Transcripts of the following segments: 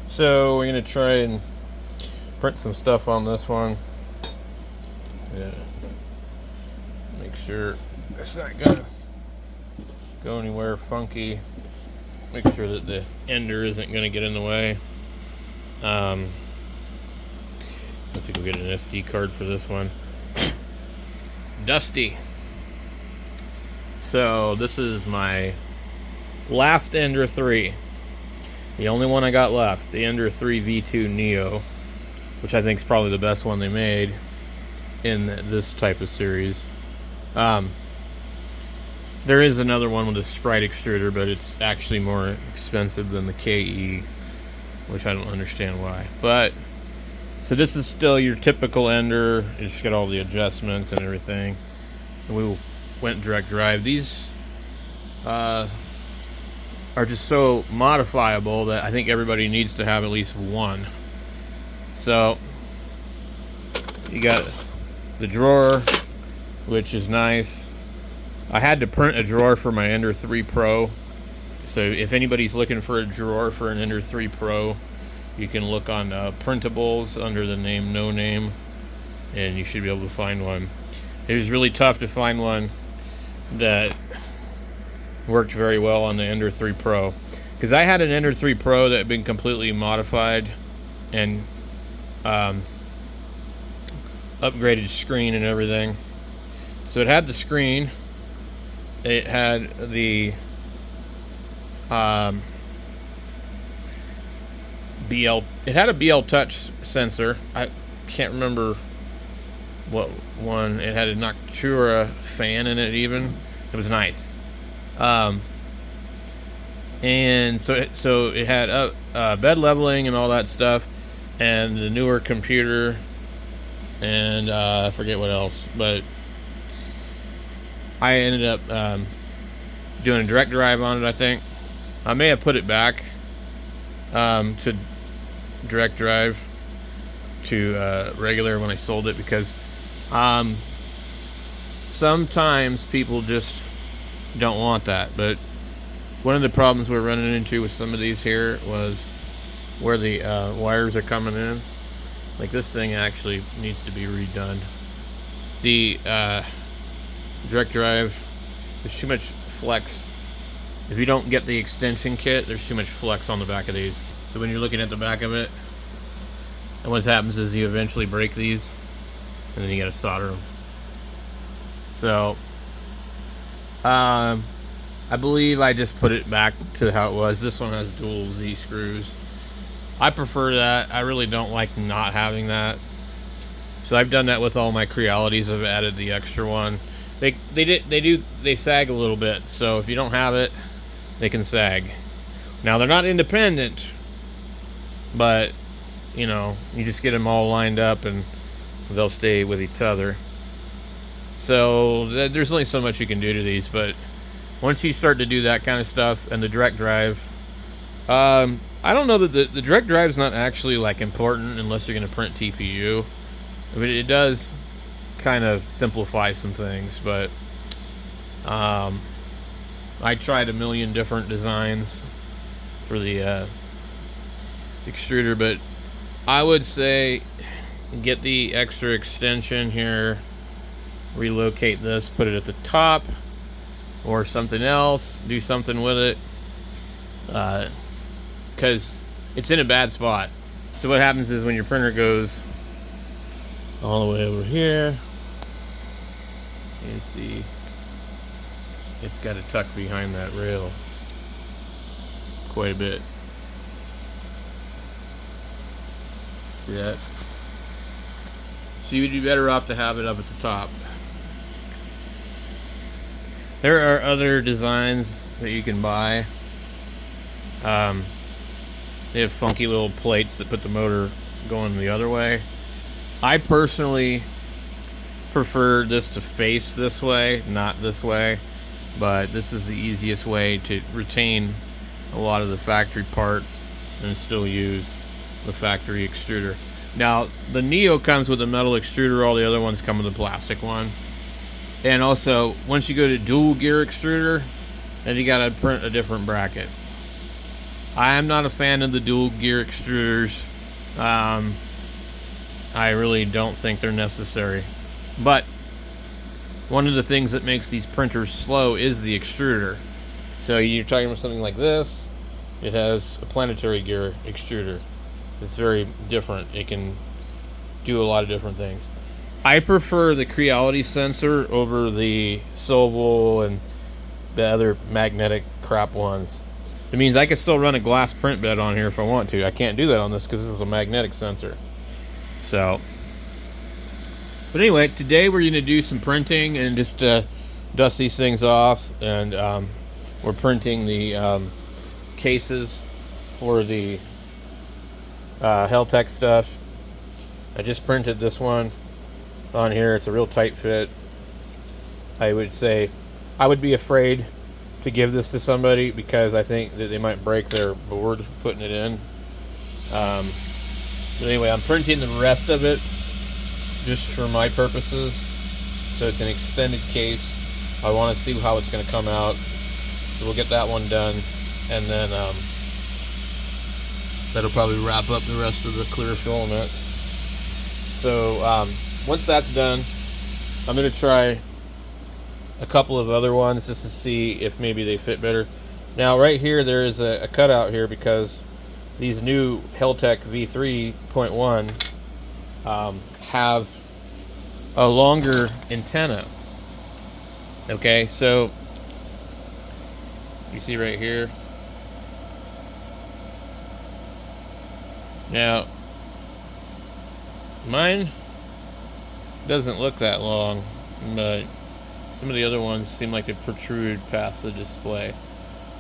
So we're gonna try and print some stuff on this one. Yeah. Make sure it's not gonna go anywhere funky. Make sure that the ender isn't gonna get in the way. I think we'll get an SD card for this one. Dusty. So this is my last Ender 3. The only one I got left. The Ender 3 V2 Neo, which I think is probably the best one they made in this type of series. There is another one with a sprite extruder, but it's actually more expensive than the KE, which I don't understand why. But so this is still your typical Ender. It's got all the adjustments and everything. And we went direct drive. These are just so modifiable that I think everybody needs to have at least one. So you got the drawer, which is nice. I had to print a drawer for my Ender 3 Pro. So if anybody's looking for a drawer for an Ender 3 Pro, you can look on printables under the name No Name, and you should be able to find one. It was really tough to find one that worked very well on the Ender 3 Pro, because I had an Ender 3 Pro that had been completely modified and upgraded screen and everything. So it had the screen, it had the BL, it had a BL Touch sensor. I can't remember what one. It had a Noctura fan in it even. It was nice. And so it had bed leveling and all that stuff, and the newer computer, and I forget what else, but I ended up doing a direct drive on it. I think I may have put it back to direct drive to regular when I sold it, because sometimes people just don't want that. But one of the problems we're running into with some of these here was where the wires are coming in. Like this thing actually needs to be redone. The direct drive, there's too much flex. If you don't get the extension kit, there's too much flex on the back of these. So when you're looking at the back of it, and what happens is you eventually break these, and then you gotta solder them. So I believe I just put it back to how it was. This one has dual Z screws. I prefer that. I really don't like not having that. So I've done that with all my Crealities. I've added the extra one. They sag a little bit. So if you don't have it, they can sag. Now they're not independent, but you know, you just get them all lined up and they'll stay with each other. So there's only so much you can do to these, but once you start to do that kind of stuff, and the direct drive, I don't know that the direct drive is not actually like important unless you're going to print TPU. I mean, it does kind of simplify some things, but I tried a million different designs for the extruder, but I would say get the extra extension here, relocate this, put it at the top, or something else, do something with it, because it's in a bad spot. So what happens is when your printer goes all the way over here, you see it's got to tuck behind that rail quite a bit. See that? So you'd be better off to have it up at the top. There are other designs that you can buy. They have funky little plates that put the motor going the other way. I personally prefer this to face this way, not this way, but this is the easiest way to retain a lot of the factory parts and still use the factory extruder. Now the Neo comes with a metal extruder, all the other ones come with a plastic one. And also, once you go to dual gear extruder, then you gotta print a different bracket. I am not a fan of the dual gear extruders. I really don't think they're necessary. But one of the things that makes these printers slow is the extruder. So you're talking about something like this. It has a planetary gear extruder. It's very different. It can do a lot of different things. I prefer the Creality sensor over the Solvol and the other magnetic crap ones. It means I can still run a glass print bed on here if I want to. I can't do that on this because this is a magnetic sensor. So, but anyway, today we're going to do some printing and just dust these things off. And we're printing the cases for the heltec stuff. I just printed this one on here. It's a real tight fit. I would say I would be afraid to give this to somebody because I think that they might break their board putting it in. But anyway, I'm printing the rest of it just for my purposes. So it's an extended case. I want to see how it's going to come out. So we'll get that one done. And then that'll probably wrap up the rest of the clear filament. So once that's done, I'm going to try a couple of other ones just to see if maybe they fit better. Now right here there is a cutout here because these new heltec V3.1 have a longer antenna. Okay, so you see right here. Now mine doesn't look that long, but some of the other ones seem like they protrude past the display.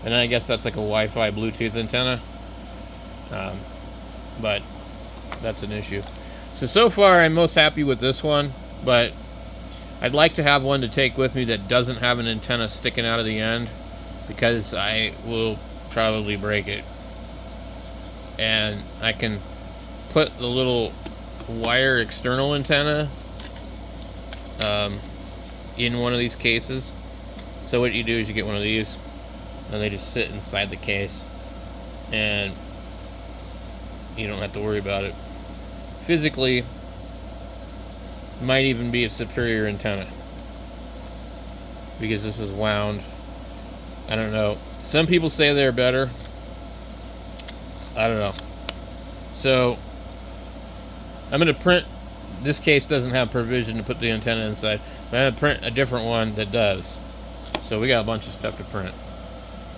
And I guess that's like a Wi-Fi Bluetooth antenna. But that's an issue. So far I'm most happy with this one, but I'd like to have one to take with me that doesn't have an antenna sticking out of the end, because I will probably break it. And I can put the little wire external antenna in one of these cases. So what you do is you get one of these and they just sit inside the case and you don't have to worry about it. Physically, might even be a superior antenna because this is wound. I don't know. Some people say they're better. I don't know. So I'm going to print. This case doesn't have provision to put the antenna inside. I'm going to print a different one that does. So we got a bunch of stuff to print.